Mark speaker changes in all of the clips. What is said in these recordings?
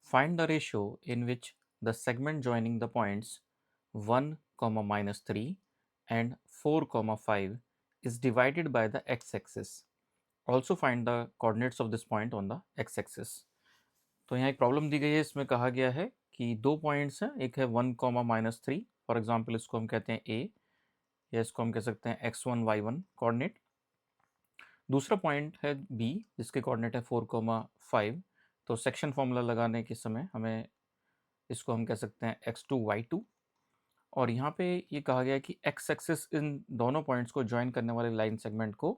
Speaker 1: Find the ratio in which the segment joining the points 1, minus 3 and 4, 5 is divided by the x-axis. Also find the coordinates of this point on the x-axis. तो यहाँ एक problem दी गई है, इसमें कहा गया है कि दो पॉइंट्स हैं, एक है 1, माइनस 3, फॉर एग्जाम्पल इसको हम कहते हैं ए, या इसको हम कह सकते हैं x1 y1 कोऑर्डिनेट। दूसरा पॉइंट है बी जिसके कोऑर्डिनेट है 4, 5। तो सेक्शन फॉर्मूला लगाने के समय हमें इसको हम कह सकते हैं x2 y2। और यहाँ पे ये कहा गया है कि एक्स एक्सिस इन दोनों पॉइंट्स को ज्वाइन करने वाले लाइन सेगमेंट को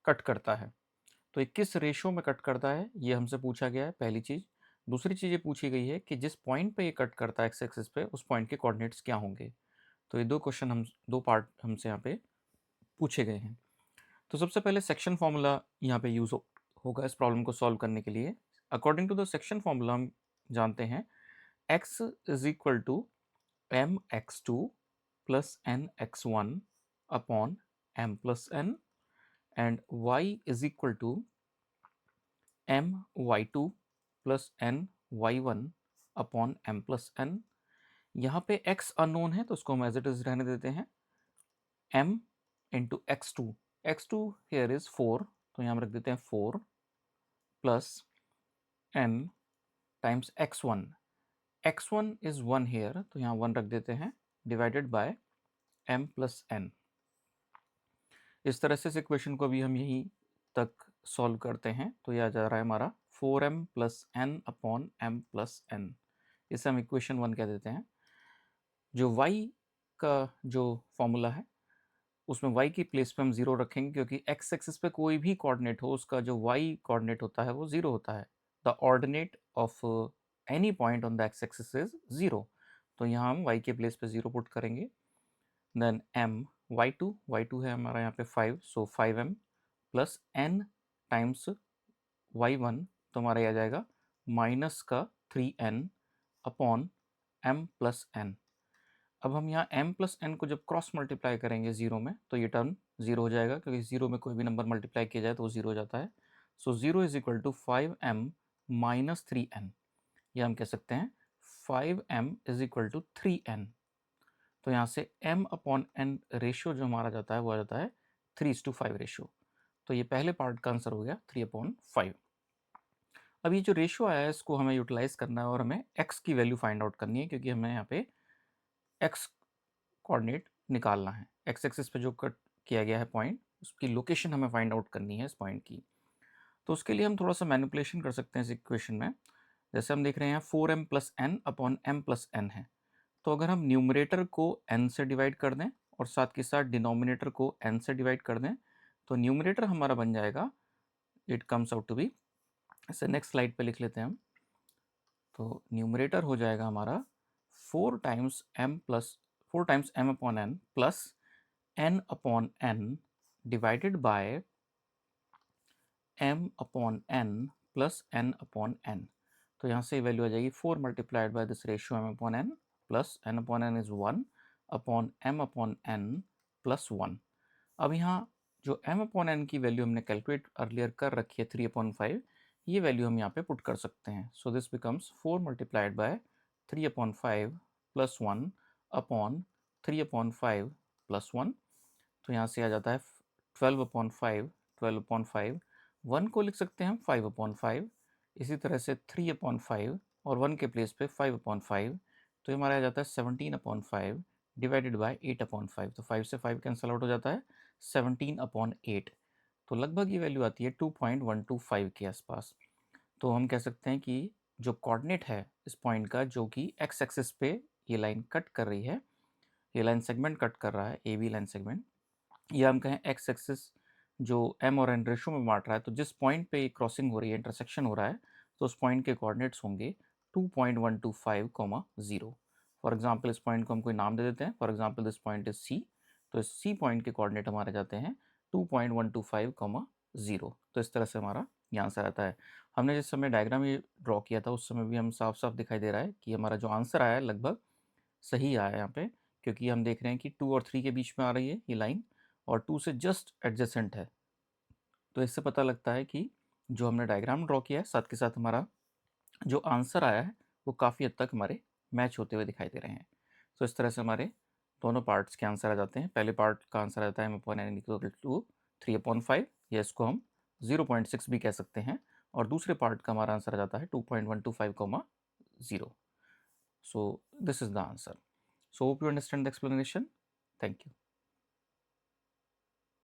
Speaker 1: कट करता है। तो ये किस रेशियो में कट करता है ये हमसे पूछा गया है, पहली चीज़। दूसरी चीज़ ये पूछी गई है कि जिस पॉइंट पे ये कट करता है एक्स एक्सिस पे, उस पॉइंट के कोऑर्डिनेट्स क्या होंगे। तो ये दो क्वेश्चन हम दो पार्ट हमसे यहाँ पे पूछे गए हैं। तो सबसे पहले सेक्शन फॉर्मूला यहाँ पे यूज़ होगा इस प्रॉब्लम को सॉल्व करने के लिए। According to the section formula हम जानते हैं x is equal to M X two plus N X one upon M plus N, and y is equal to M Y two plus N Y one upon M plus N. यहाँ पे x unknown है तो उसको हम as it is रहने देते हैं, m into X two here is 4, तो यहाँ हम रख देते हैं 4 plus n times x1 is 1 here, तो यहाँ 1 रख देते हैं, divided by m plus n। इस तरह से इस इक्वेशन को भी हम यहीं तक सॉल्व करते हैं तो यह आ जा रहा है हमारा 4m plus N upon M plus N. इसे हम इक्वेशन 1 कह देते हैं। जो y का जो फॉर्मूला है उसमें y की प्लेस पे हम 0 रखेंगे, क्योंकि x एक्सिस पे कोई भी कोऑर्डिनेट हो उसका जो y कोऑर्डिनेट होता है वो 0 होता है। The ordinate of any point on the x axis is 0। तो यहाँ हम y के प्लेस पे 0 पुट करेंगे। देन m y2 है हमारा यहाँ पे 5, सो 5m plus n times y1, तो हमारा ये आ जाएगा माइनस का 3n upon m plus n। अब हम यहाँ m प्लस n को जब क्रॉस मल्टीप्लाई करेंगे जीरो में तो ये टर्म जीरो हो जाएगा, क्योंकि जीरो में कोई भी नंबर मल्टीप्लाई किया जाए तो वो जीरो हो जाता है। So zero is equal to 5m minus 3n, या हम कह सकते हैं 5m is equal to 3n। तो यहाँ से m अपॉन n रेशियो जो हमारा जाता है वो आ जाता है 3:5 रेशियो। तो ये पहले पार्ट का आंसर हो गया 3/5। अब ये जो रेशियो आया है इसको हमें यूटिलाइज करना है और हमें x की वैल्यू फाइंड आउट करनी है, क्योंकि हमें यहाँ पे x कोऑर्डिनेट निकालना है। x एक्सिस पे जो कट किया गया है पॉइंट, उसकी लोकेशन हमें फाइंड आउट करनी है इस पॉइंट की। तो उसके लिए हम थोड़ा सा मैनिपुलेशन कर सकते हैं इस इक्वेशन में। जैसे हम देख रहे हैं 4m plus N upon M plus N है, तो अगर हम न्यूमरेटर को n से डिवाइड कर दें और साथ के साथ डिनोमिनेटर को n से डिवाइड कर दें, तो न्यूमरेटर हमारा बन जाएगा, it comes out to be, इसे नेक्स्ट स्लाइड पे लिख लेते हैं हम। तो न्यूमरेटर हो जाएगा हमारा 4 times m upon n plus n upon n divided by m upon n plus n upon n। तो यहाँ से वैल्यू आ जाएगी 4 multiplied by this ratio m upon n plus n upon n is 1 upon m upon n plus 1। अब यहाँ जो m upon n की value हमने calculate earlier कर रखी है 3/5, ये वैल्यू हम यहाँ पे पुट कर सकते हैं। So this becomes 4 multiplied by 3/5 plus 1 upon 3/5 plus 1। तो यहाँ से आ जाता है 12/5 1 को लिख सकते हैं हम 5/5, इसी तरह से 3/5 और 1 के प्लेस पे 5/5, तो ये हमारा आ जाता है 17/5 डिवाइडेड बाय 8/5। तो 5 से 5 कैंसिल आउट हो जाता है 17/8। तो लगभग ये वैल्यू आती है 2.125 के आसपास। तो हम कह सकते हैं कि जो कोऑर्डिनेट है इस पॉइंट का, जो कि एक्स एक्सिस पे ये लाइन कट कर रही है, ये लाइन सेगमेंट कट कर रहा है, ए बी लाइन सेगमेंट, या हम कहें एक्स एक्सिस जो m और n रेशो में बांट रहा है, तो जिस पॉइंट पे क्रॉसिंग हो रही है, इंटरसेक्शन हो रहा है, तो उस पॉइंट के कोऑर्डिनेट्स होंगे 2.125, 0। फॉर एग्जांपल इस पॉइंट को हम कोई नाम दे देते हैं, for example this point is c, तो इस c पॉइंट के कोऑर्डिनेट हमारे जाते हैं 2.125, 0। तो इस तरह से हमारा ये आंसर आता है। हमने जिस समय डायग्राम ये ड्रॉ किया था उस समय भी हम साफ साफ दिखाई दे रहा है कि हमारा जो आंसर आया है लगभग सही आया है यहाँ पे, क्योंकि हम देख रहे हैं कि 2 और 3 के बीच में आ रही है ये लाइन, और 2 से जस्ट एडजेसेंट है। तो इससे पता लगता है कि जो हमने डायग्राम ड्रॉ किया है साथ के साथ हमारा जो आंसर आया है वो काफ़ी हद तक हमारे मैच होते हुए दिखाई दे रहे हैं। तो इस तरह से हमारे दोनों पार्ट्स के आंसर आ जाते हैं। पहले पार्ट का आंसर आता है m/n इक्वल टू 3/5, या इसको हम 0.6 भी कह सकते हैं, और दूसरे पार्ट का हमारा आंसर आ जाता है 2.125, 0. So this is the answer. So hope you understand the explanation. Thank you.